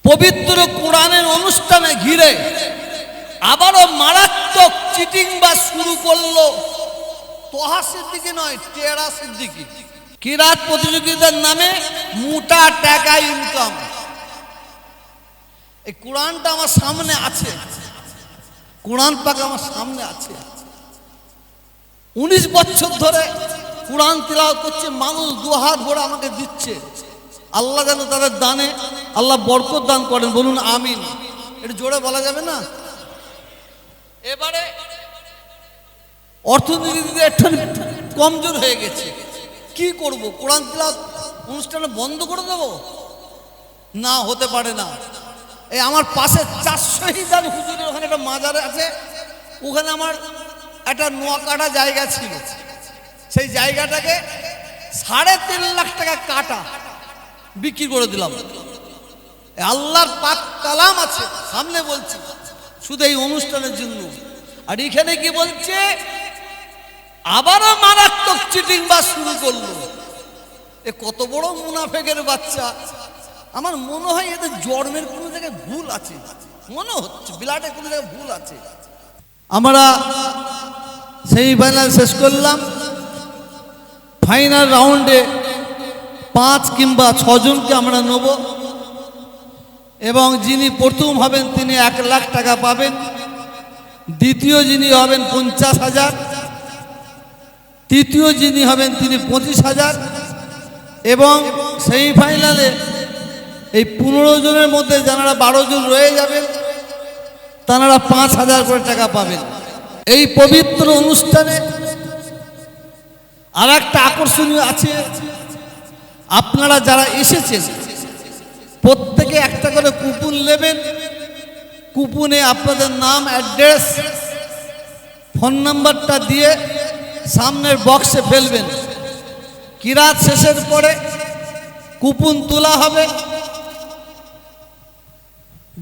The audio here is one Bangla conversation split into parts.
পবিত্র কোরআনের অনুষ্ঠানে ঘিরে আবারও মারাত্মক চিটিং বা শুরু করলো তোহা সিদ্দিকী নয়, টেরা সিদ্দিকী। কিরাত প্রতিযোগিতার নামে মোটা টাকা ইনকাম। এই কোরআনটা আমার সামনে আছে, কোরআন পাক আমার সামনে আছে। 19 বছর ধরে কোরআন তিলাওয়াত করছে, মানুষ দুহাত ভরে আমাকে দিচ্ছে। আল্লাহ যেন তাদের দানে আল্লাহ বরকত দান করেন, বলুন আমিন। এটা জোরে বলা যাবে না? এবারে অর্থনীতিতে একটু কমজোর হয়ে গেছে, কি করব? কোরআন তিলাওয়াত অনুষ্ঠানে বন্ধ করে দেব? না, হতে পারে না। এই আমার পাশে 400 হিজার হুজুরের ওখানে একটা মাজার আছে, ওখানে আমার একটা নোয়াকাটা জায়গা ছিল, সেই জায়গাটাকে 3.5 লাখ টাকা কাটা বিক্রি করে দিলাম। আল্লাহর পাক কালাম আছে সামনে, বলছি শুধু এই অনুষ্ঠানের জন্য। আর এখানে কি বলছে? আবারও মারাত্মক চিটিং বা শুরু করলো। এ কত বড় মুনাফেকের বাচ্চা! আমার মনে হয় এদের জন্মের কোনো জায়গায় ভুল আছে, মনে হচ্ছে বিলাটের কোনো জায়গায় ভুল আছে। আমরা সেমিফাইনাল শেষ করলাম, ফাইনাল রাউন্ডে 5 কিংবা 6 জনকে আমরা নেব, এবং যিনি প্রথম হবেন তিনি 1 লাখ টাকা পাবেন, দ্বিতীয় যিনি হবেন 50,000, তৃতীয় যিনি হবেন তিনি 25,000, এবং সেমিফাইনালে এই 15 জনের মধ্যে যারা 12 জন রয়ে যাবেন তারা 5,000 করে টাকা পাবেন। এই পবিত্র অনুষ্ঠানে আর একটা আকর্ষণীয় আছে, আপনারা যারা এসেছেন প্রত্যেকে একটা করে কুপন নেবেন। কুপনে আপনাদের নাম, অ্যাড্রেস, ফোন নাম্বারটা দিয়ে সামনের বক্সে ফেলবেন। কিরাত শেষের পরে কুপন তোলা হবে,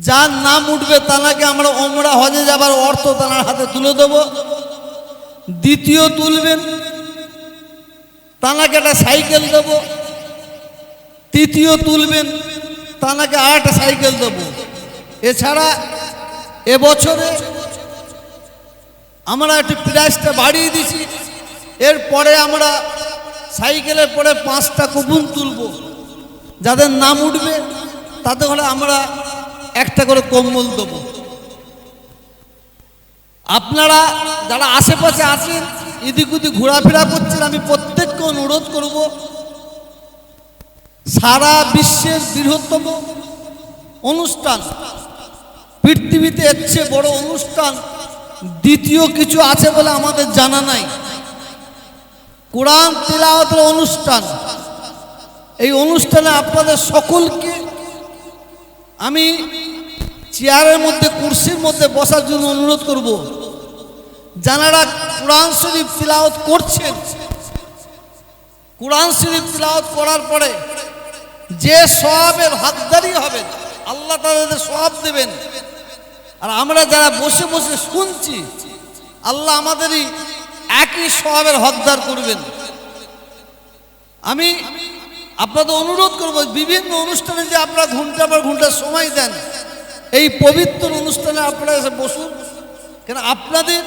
যার নাম উঠবে তাকে আমরা ওমরা হজে যাবার অর্থ তার হাতে তুলে দেব। দ্বিতীয় তুলবেন তাকে একটা সাইকেল দেব, তৃতীয় তুলবেন তাকে আর একটা সাইকেল দেব। এছাড়া এবছরে আমরা একটু প্রাইসটা বাড়িয়ে দিছি, এরপরে আমরা সাইকেলের পরে 5টা কুপন তুলব, যাদের নাম উঠবে তাতে হলে আমরা একটা করে কম্বল দেব। আপনারা যারা আশেপাশে আছেন, এদিক ওদিক ঘোরাফেরা করছেন, আমি প্রত্যেককে অনুরোধ করব, সারা বিশ্বের বৃহত্তম অনুষ্ঠান, পৃথিবীতে এর চেয়ে বড় অনুষ্ঠান দ্বিতীয় কিছু আছে বলে আমাদের জানা নাই। কোরআন তিলাওয়াতের অনুষ্ঠান, এই অনুষ্ঠানে আপনাদের সকলকে আমি চেয়ারের মধ্যে, কুরসির মধ্যে বসার জন্য অনুরোধ করব। যারা কোরআন শরীফ তিলাওয়াত করছেন, কোরআন শরীফ তিলাওয়াত করার পরে যে সওয়াবের হকদারি হবেন আল্লাহ তাদের সওয়াব দেবেন, আর আমরা যারা বসে বসে শুনছি আল্লাহ আমাদেরই একই সওয়াবের হকদার করবেন। আমি আপনাদের অনুরোধ করব, বিভিন্ন অনুষ্ঠানে যে আপনারা ঘন্টা পর ঘন্টা সময় দেন, এই পবিত্র অনুষ্ঠানে আপনারা এসে বসুন, কেন আপনাদের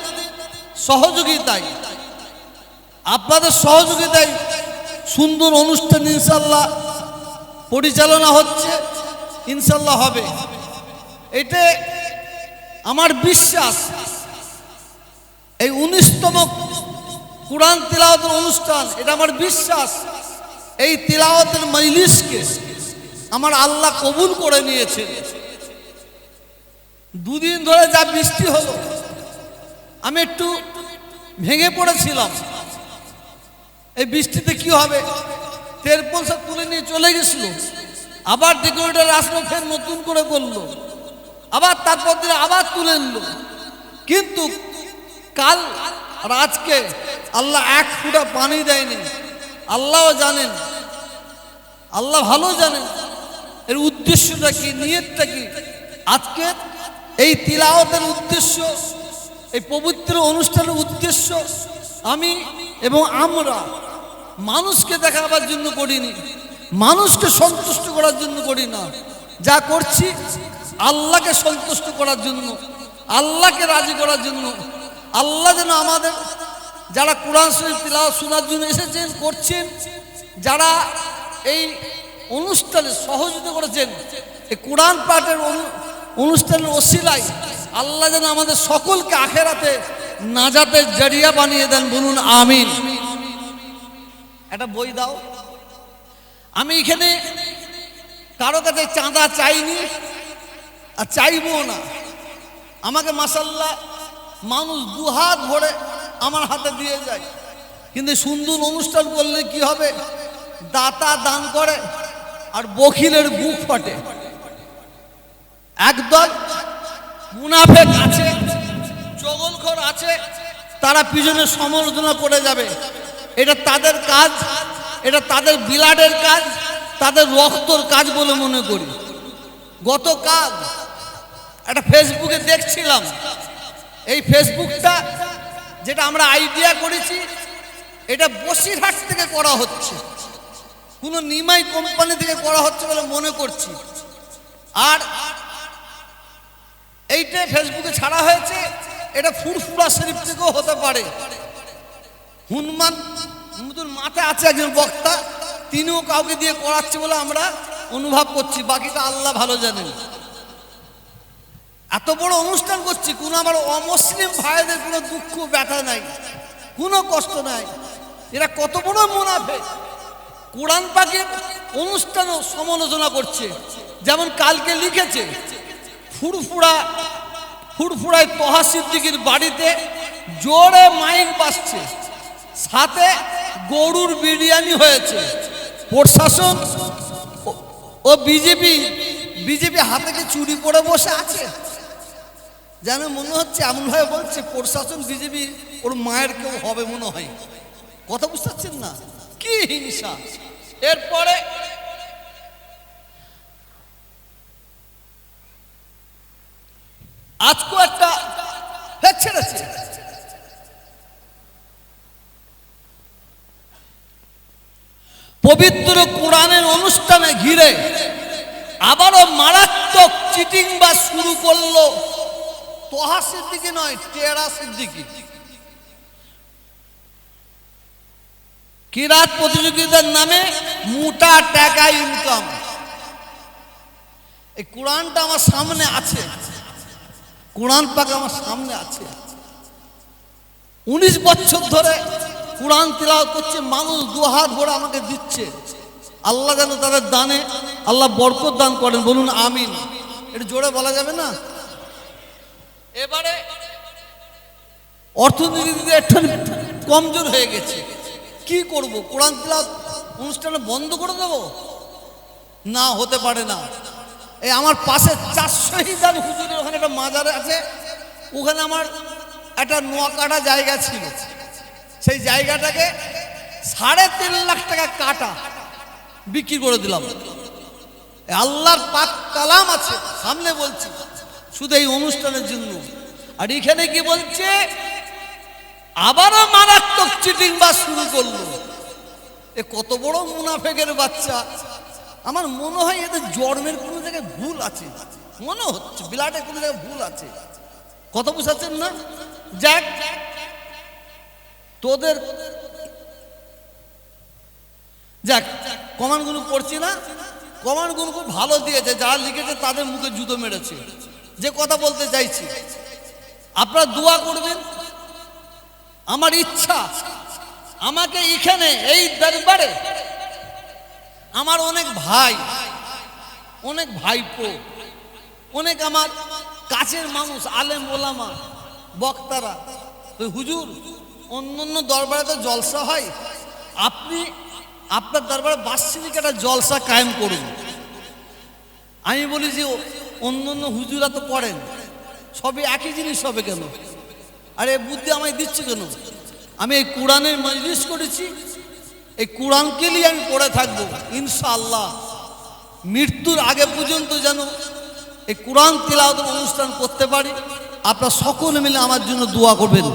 সহযোগিতায় সুন্দর অনুষ্ঠান ইনশাল্লাহ পরিচালনা হচ্ছে, ইনশাল্লাহ হবে। এটা আমার বিশ্বাস। এই 19তম কোরআন তিলাওয়াতের অনুষ্ঠান, এটা আমার বিশ্বাস, এই তিলাওয়াতের মজলিসকে আমার আল্লাহ কবুল করে নিয়েছেন। 2 দিন ধরে যা বৃষ্টি হলো, আমি একটু ভেঙে পড়েছিলাম। এই বৃষ্টিতে কি হবে, তেরপল সব তুলে নিয়ে চলে গেছিল, আবার ডেকোরেটর আসলো, ফের নতুন করে করলো, আবার তারপর দিনে আবার তুলে নিল। কিন্তু কাল আর আজকে আল্লাহ 1 ফোঁটা পানি দেয়নি। আল্লাহও জানেন, আল্লাহ ভালো জানেন এর উদ্দেশ্যটা কি, নিয়তটা কি। আজকে এই তিলাওয়াতের উদ্দেশ্য, এই পবিত্র অনুষ্ঠানের উদ্দেশ্য আমি এবং আমরা মানুষকে দেখাবার জন্য করিনি, মানুষকে সন্তুষ্ট করার জন্য করি না, যা করছি আল্লাহকে সন্তুষ্ট করার জন্য, আল্লাহকে রাজি করার জন্য। আল্লাহ যেন আমাদের যারা কোরআন শরীফ তিলাওয়াত শোনার জন্য এসেছেন, করছেন, যারা এই অনুষ্ঠানে সহযোগিতা করেছেন, এই কোরআন পাঠের অনুষ্ঠানের ওসিলায় আল্লাহ যেন আমাদের সকলকে আখেরাতে নাজাতের জরিয়া বানিয়ে দেন, বলুন আমিন। একটা বই দাও। আমি এখানে কারো কাছে চাঁদা চাইনি আর চাইবো না। আমাকে মাশাআল্লাহ মানুষ দুহাত ভরে আমার হাতে দিয়ে যায়, কিন্তু সুন্দর অনুষ্ঠান করলে কি হবে? দাতা দান করে আর বখিলের বুক ফাটে। একদল মুনাফেক আছে, চগলখোর আছে, তারা পিছনে সমালোচনা করে যাবে। এটা তাদের কাজ, এটা তাদের বিলাডের কাজ, তাদের রক্তর কাজ বলে মনে করি। গতকাল একটা ফেসবুকে দেখছিলাম, এই ফেসবুকটা যেটা আমরা আইডিয়া করেছি, এটা বসিরহাট থেকে করা হচ্ছে, কোনো নিমাই কোম্পানি থেকে করা হচ্ছে বলে মনে করছি। আর এইটা ফেসবুকে ছাড়া হয়েছে, এটা ফুরফুরা শরীফ থেকেও হতে পারে। হনুমান নতুন মাথায় আছে একজন বক্তা, তিনিও কাউকে দিয়ে করাচ্ছে বলে আমরা অনুভব করছি, বাকিটা আল্লাহ ভালো জানেন। এত বড় অনুষ্ঠান করছি, কোনো আমার অমুসলিম ভাইদের কোনো দুঃখ ব্যথা নাই, কোনো কষ্ট নাই। এরা কত বড় মুনাফিক, কোরআন পাকের অনুষ্ঠানও সমালোচনা করছে। যেমন কালকে লিখেছে ফুরফুরায় তোহা সিদ্দিকীর বাড়িতে জোরে মাইক বাজছে, সাথে গরুর বিরিয়ানি হয়েছে। প্রশাসন ও বিজেপি হাতে কি চুরি করে বসে আছে? যেন মনে হচ্ছে এমন ভাবে বলছে প্রশাসন বিজেপি ওর মায়ের কেউ হবে মনে হয়। কথা বুঝতে পারছেন না? কি হিংসা! এরপরে আজকেও একটা ছেড়েছে, পবিত্র কোরআনের অনুষ্ঠানে ঘিরে আবারও মারাত্মক চিটিং বা শুরু করলো তোহা সিদ্দিকী নয়, টেরা সিদ্দিকী। কিরাত প্রতিযোগিতার নামে মোটা টাকা ইনকাম। এই কোরআনটা আমার সামনে আছে, কোরআন পাক আমার সামনে আছে। 19 বছর ধরে কোরআন তিলাওয়াত করছে, মানুষ দুহাত ভরে আমাকে দিচ্ছে। আল্লাহ যেন তাদের দানে আল্লাহ বরকত দান করেন, বলুন আমিন। এটা জোরে বলা যাবে না? এবারে অর্থনীতিতে একটু কমজোর হয়ে গেছে, কি করব? কোরআন তিলাওয়াত অনুষ্ঠানে বন্ধ করে দেব? না, হতে পারে না। এই আমার পাশে 400 হিজার হুজুরের ওখানে একটা মাজার আছে, ওখানে আমার একটা নোয়াকাটা জায়গা ছিল, সেই জায়গাটাকে 3.5 লাখ টাকা কাটা বিক্রি করে দিলাম। আল্লাহর পাক কালাম আছে সামনে, বলছি শুধু এই অনুষ্ঠানের জন্য। আর এখানে কি বলছে? আবারও মারাত্মক চিটিং বা শুরু করলো। এ কত বড় মুনাফেকের বাচ্চা! আমার মনে হয় এদের জন্মের কোনো জায়গায় ভুল আছে, মনে হচ্ছে বিলাটের কোনো জায়গায় ভুল আছে। কথা বুঝাচ্ছেন না? যাক, তোদের যাক, কমান্ডগুলো পড়ছি না, কমান্ডগুলো খুব ভালো দিয়েছে, যারা লিখেছে তাদের মুখে জুতো মেরেছে। যে কথা বলতে চাইছি, আপনারা দোয়া করবেন। আমার ইচ্ছা, আমাকে এখানে এই দরবারে আমার অনেক ভাই, অনেক ভাইপো, অনেক আমার কাছের মানুষ, আলেম ওলামা, বক্তারা, হুজুর অন্য দরবারে তো জলসা হয়, আপনি আপনার দরবারে বার্ষিক একটা জলসা কায়েম করুন। আমি বলি যে অন্য হুজুরা তো করেন, সবই একই জিনিস হবে কেন? আর এই বুদ্ধি আমায় দিচ্ছে কেন? আমি এই কোরআনের মজলিস করেছি, এই কোরআনকে নিয়ে আমি পড়ে থাকবো ইনশাআল্লাহ। মৃত্যুর আগে পর্যন্ত যেন এই কোরআন তিলাওয়াতের অনুষ্ঠান করতে পারি। আপনারা সকলে মিলে আমার জন্য দোয়া করবেন।